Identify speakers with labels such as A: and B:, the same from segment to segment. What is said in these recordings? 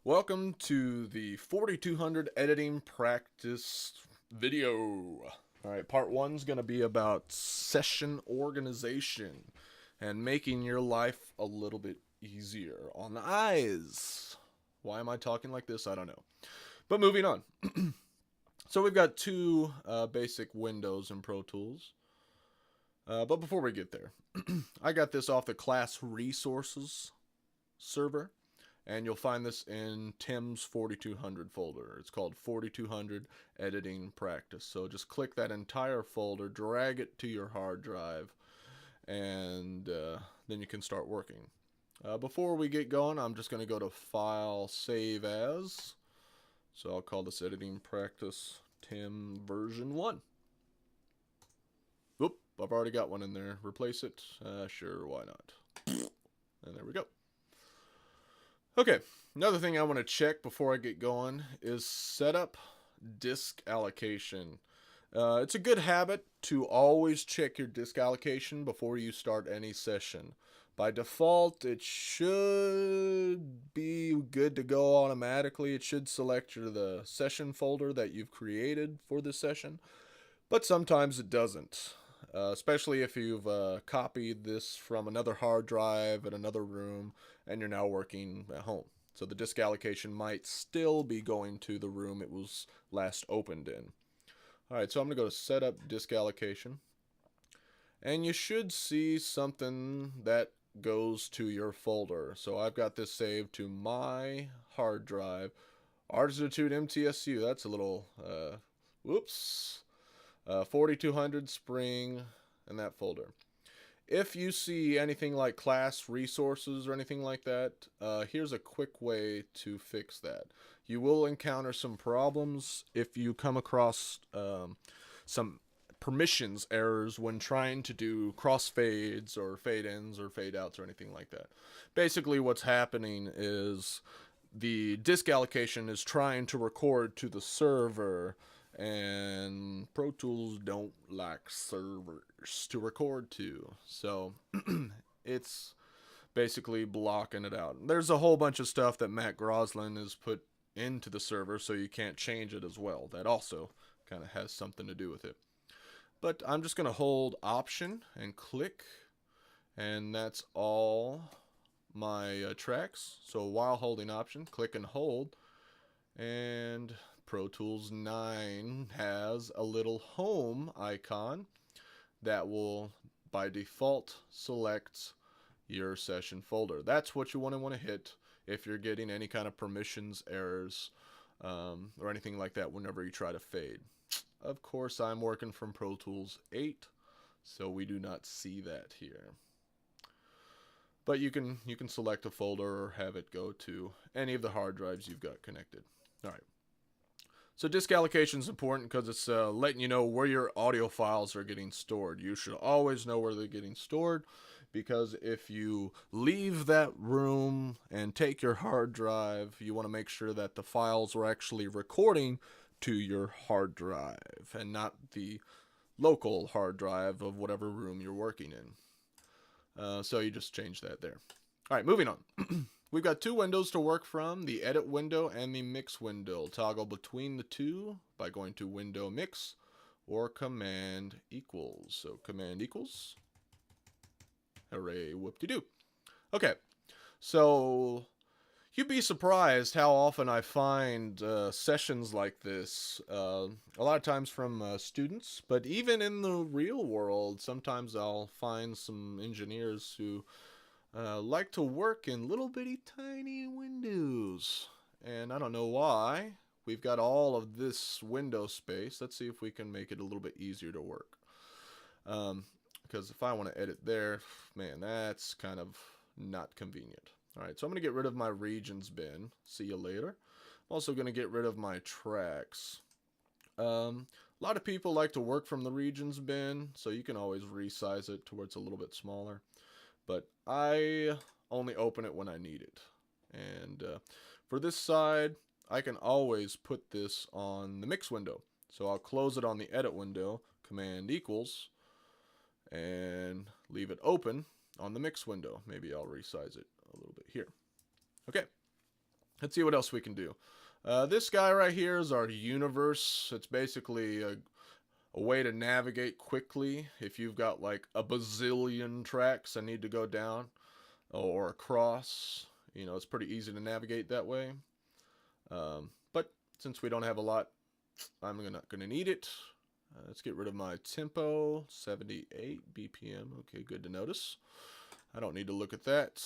A: Welcome to the 4200 editing practice video. Alright, part one's going to be about session organization and making your life a little bit easier on the eyes. Why am I talking like this? I don't know. But moving on. So we've got two basic windows in Pro Tools. But before we get there, I got this off the class resources server. And you'll find this in Tim's 4200 folder. It's called 4200 Editing Practice. So just click that entire folder, drag it to your hard drive, and then you can start working. Before we get going, I'm just going to go to File, Save As. So I'll call this Editing Practice Tim version 1. Oop, I've already got one in there. Replace it? Sure, why not? And there we go. Okay, another thing I want to check before I get going is set up disk allocation. It's a good habit to always check your disk allocation before you start any session. By default, it should be good to go automatically. It should select the session folder that you've created for this session, but sometimes it doesn't. Especially if you've copied this from another hard drive in another room and you're now working at home. So the disk allocation might still be going to the room it was last opened in. Alright, so I'm going to go to Setup Disk Allocation. And you should see something that goes to your folder. So I've got this saved to my hard drive. Artitude MTSU, that's a little, whoops. 4200 Spring and that folder. If you see anything like class resources or anything like that, here's a quick way to fix that. You will encounter some problems if you come across some permissions errors when trying to do crossfades or fade ins or fade outs or anything like that. Basically what's happening is the disk allocation is trying to record to the server, and Pro Tools don't like servers to record to, so it's basically blocking it out. There's a whole bunch of stuff that Matt Groslin has put into the server, so you can't change it as well. That also kind of has something to do with it. But I'm just going to hold Option and click, and that's all my tracks. So while holding Option, click and hold, and Pro Tools 9 has a little home icon that will by default select your session folder. That's what you want to hit if you're getting any kind of permissions errors or anything like that whenever you try to fade. Of course, I'm working from Pro Tools 8, so we do not see that here. But you can select a folder or have it go to any of the hard drives you've got connected. All right. So disk allocation is important because it's letting you know where your audio files are getting stored. You should always know where they're getting stored, because if you leave that room and take your hard drive, you want to make sure that the files are actually recording to your hard drive and not the local hard drive of whatever room you're working in. So you just change that there. All right, moving on. We've got two windows to work from, the Edit window and the Mix window. Toggle between the two by going to Window Mix or Command equals. So Command equals. Hooray, whoop-de-doo. Okay, so you'd be surprised how often I find sessions like this. A lot of times from students, but even in the real world, sometimes I'll find some engineers who like to work in little bitty tiny windows, and I don't know why. We've got all of this window space. Let's see if we can make it a little bit easier to work, because if I want to edit there, man, that's kind of not convenient. Alright, so I'm going to get rid of my regions bin. See you later. I'm also going to get rid of my tracks. A lot of people like to work from the regions bin, so you can always resize it to where it's a little bit smaller. But I only open it when I need it. And for this side, I can always put this on the Mix window. So I'll close it on the Edit window, Command equals, and leave it open on the Mix window. Maybe I'll resize it a little bit here. Okay. let's see what else we can do. This guy right here is our universe. It's basically a way to navigate quickly if you've got like a bazillion tracks that need to go down or across. You know, it's pretty easy to navigate that way. But since we don't have a lot, I'm not going to need it. Let's get rid of my tempo, 78 BPM. Okay, good to notice. I don't need to look at that.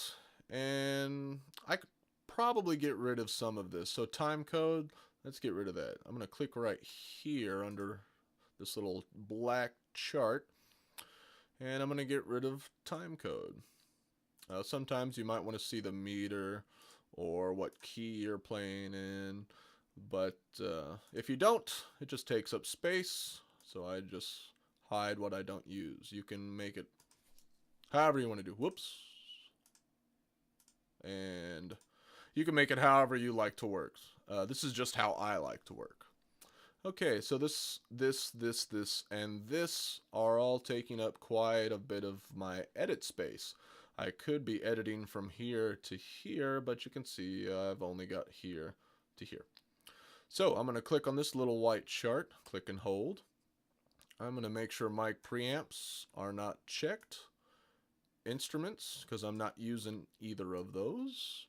A: And I could probably get rid of some of this. So time code, let's get rid of that. I'm going to click right here under this little black chart. And I'm going to get rid of time code. Sometimes you might want to see the meter or what key you're playing in. But if you don't, it just takes up space. So I just hide what I don't use. You can make it however you want to do. Whoops. And you can make it however you like to work. This is just how I like to work. Okay, so this, and this are all taking up quite a bit of my edit space. I could be editing from here to here, but you can see I've only got here to here. So I'm going to click on this little white chart, click and hold. I'm going to make sure mic preamps are not checked. Instruments, because I'm not using either of those.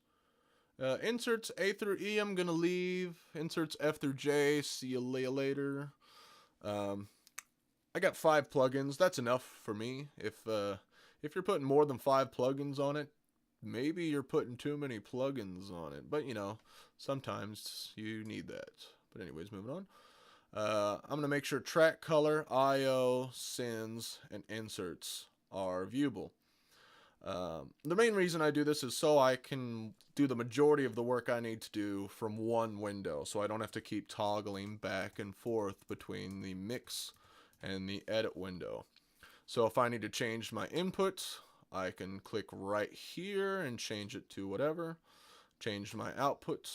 A: Inserts A through E I'm going to leave. Inserts F through J, see you later. I got 5 plugins. That's enough for me. If you're putting more than 5 plugins on it, maybe you're putting too many plugins on it. But, you know, sometimes you need that. But anyways, moving on. I'm going to make sure track color, IO, sends, and inserts are viewable. The main reason I do this is so I can do the majority of the work I need to do from one window, so I don't have to keep toggling back and forth between the mix and the edit window. So if I need to change my input, I can click right here and change it to whatever. Change my output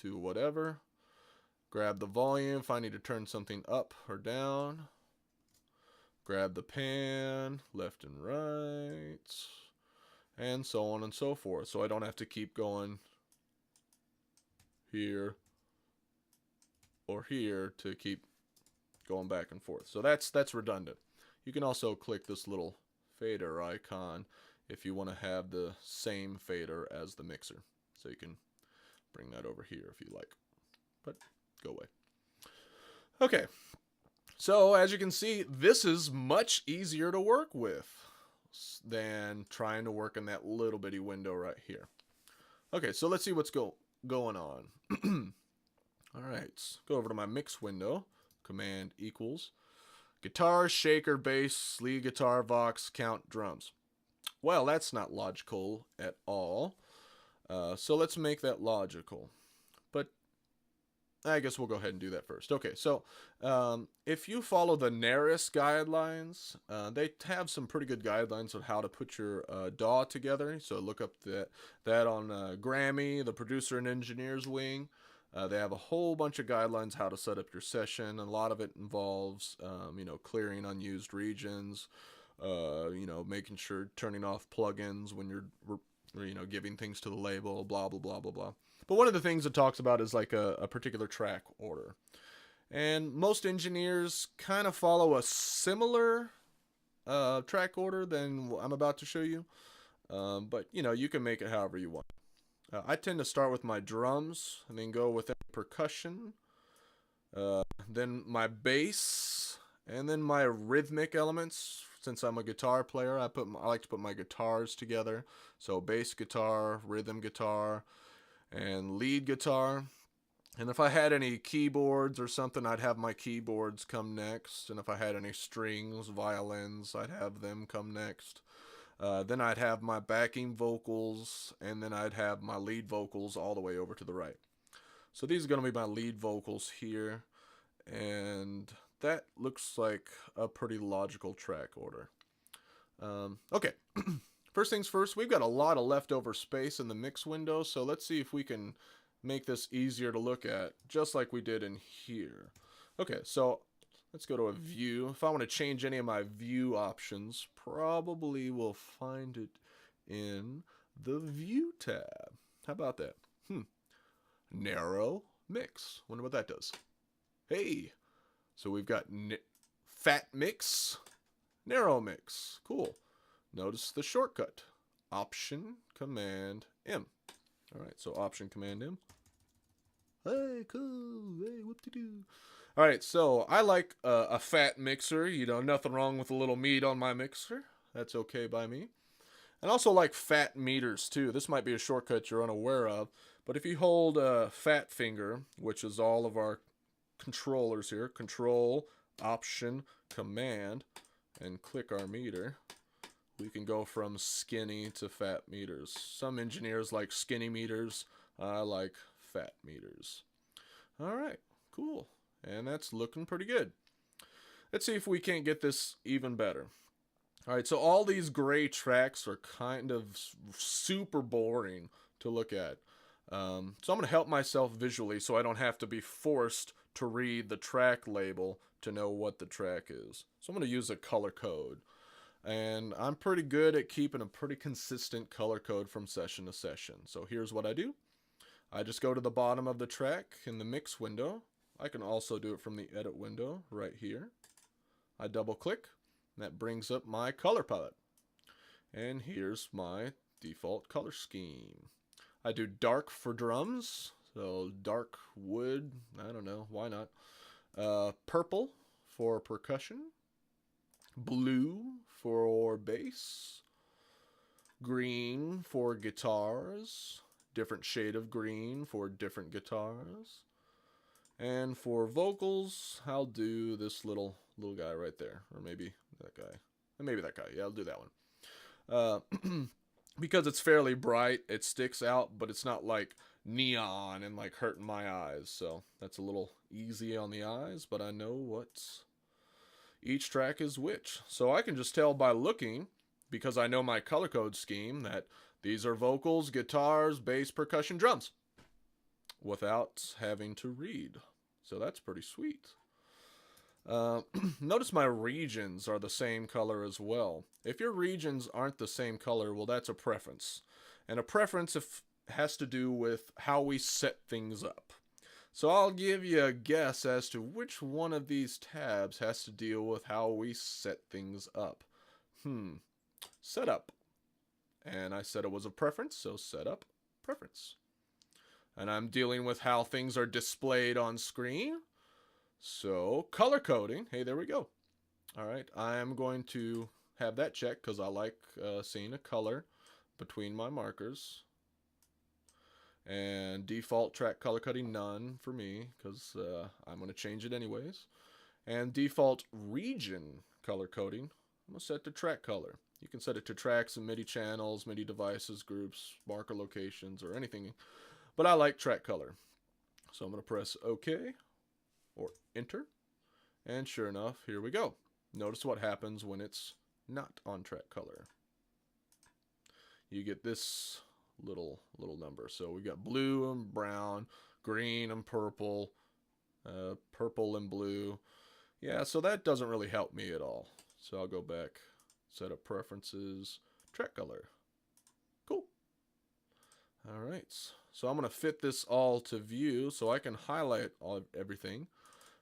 A: to whatever. Grab the volume if I need to turn something up or down. Grab the pan, left and right, and so on and so forth. So I don't have to keep going here or here to keep going back and forth. So that's redundant. You can also click this little fader icon if you want to have the same fader as the mixer. So you can bring that over here if you like. But go away. Okay. So as you can see, this is much easier to work with than trying to work in that little bitty window right here. Okay, so let's see what's going on. All right, let's go over to my mix window. Command equals guitar, shaker, bass, lead guitar, vox, count, drums. Well, that's not logical at all. So let's make that logical. But I guess we'll go ahead and do that first. Okay, so if you follow the NARAS Guidelines, they have some pretty good guidelines on how to put your DAW together. So look up that on Grammy, the producer and engineers wing. They have a whole bunch of guidelines how to set up your session. A lot of it involves, clearing unused regions, making sure turning off plugins when you're, giving things to the label, blah, blah, blah, blah, blah. But one of the things it talks about is like a particular track order. And most engineers kind of follow a similar track order than I'm about to show you. But, you can make it however you want. I tend to start with my drums and then go with percussion, then my bass, and then my rhythmic elements. Since I'm a guitar player, I like to put my guitars together. So bass guitar, rhythm guitar, and lead guitar. And if I had any keyboards or something, I'd have my keyboards come next. And if I had any strings, violins, I'd have them come next. Then I'd have my backing vocals, and then I'd have my lead vocals all the way over to the right. So these are going to be my lead vocals here, and that looks like a pretty logical track order. Okay, first things first, we've got a lot of leftover space in the mix window, so let's see if we can make this easier to look at, just like we did in here. Okay, so let's go to a view. If I want to change any of my view options, probably will find it in the view tab. How about that? narrow mix. Wonder what that does. Hey, so we've got fat mix, narrow mix. Cool. Notice the shortcut. Option Command M. All right, so Option Command M. Hey, cool. Hey, whoop-de-doo. All right, so I like a fat mixer. You know, nothing wrong with a little meat on my mixer. That's okay by me. And also like fat meters too. This might be a shortcut you're unaware of, but if you hold a fat finger, which is all of our controllers here, Control, Option, Command, and click our meter, we can go from skinny to fat meters. Some engineers like skinny meters. I like fat meters. All right, cool. And that's looking pretty good. Let's see if we can't get this even better. All right, so all these gray tracks are kind of super boring to look at. So I'm going to help myself visually so I don't have to be forced to read the track label to know what the track is. So I'm going to use a color code. And I'm pretty good at keeping a pretty consistent color code from session to session. So here's what I do. I just go to the bottom of the track in the mix window. I can also do it from the edit window right here. I double click. That brings up my color palette. And here's my default color scheme. I do dark for drums, so dark wood, I don't know, why not. Purple for percussion. Blue for bass. Green for guitars. Different shade of green for different guitars. And for vocals, I'll do this little guy right there. Or maybe that guy. Maybe that guy. Yeah, I'll do that one. Because it's fairly bright, it sticks out, but it's not like neon and like hurting my eyes. So that's a little easy on the eyes, but I know what each track is which. So I can just tell by looking, because I know my color code scheme, that these are vocals, guitars, bass, percussion, drums, without having to read. So that's pretty sweet. Notice my regions are the same color as well. If your regions aren't the same color, well, that's a preference. And a preference has to do with how we set things up. So I'll give you a guess as to which one of these tabs has to deal with how we set things up. Setup. And I said it was a preference, so setup, preference. And I'm dealing with how things are displayed on screen. So color coding, hey, there we go. All right, I'm going to have that checked because I like seeing a color between my markers. And default track color coding, none for me because I'm going to change it anyways. And default region color coding, I'm going to set to track color. You can set it to tracks and MIDI channels, MIDI devices, groups, marker locations, or anything. But I like track color. So I'm going to press OK or Enter. And sure enough, here we go. Notice what happens when it's not on track color. You get this little number. So we got blue and brown, green and purple, purple and blue. Yeah, so that doesn't really help me at all. So I'll go back, set up preferences, track color. Cool. All right, so I'm going to fit this all to view so I can highlight everything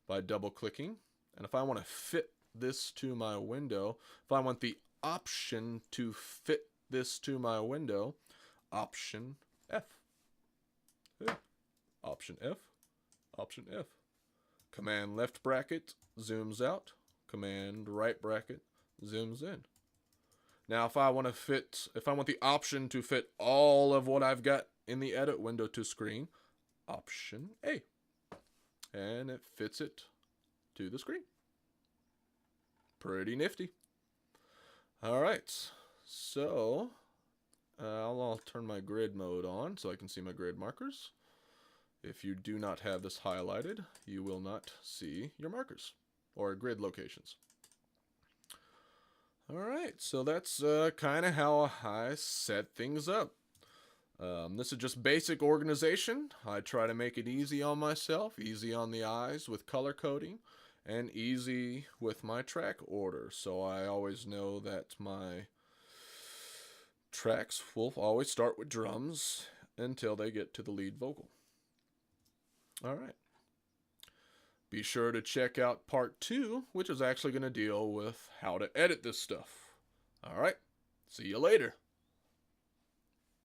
A: by double clicking. And if I want to fit this to my window, if I want the option to fit this to my window, Option F. Yeah. Option F. Option F. Command left bracket zooms out. Command right bracket zooms in. Now if I want the option to fit all of what I've got in the edit window to screen, Option A. And it fits it to the screen. Pretty nifty. All right, so I'll turn my grid mode on so I can see my grid markers. If you do not have this highlighted, you will not see your markers or grid locations. All right, so that's kind of how I set things up. This is just basic organization. I try to make it easy on myself, easy on the eyes with color coding, and easy with my track order. So I always know that my tracks will always start with drums until they get to the lead vocal. All right. Be sure to check out part 2, which is actually going to deal with how to edit this stuff. All right. See you later.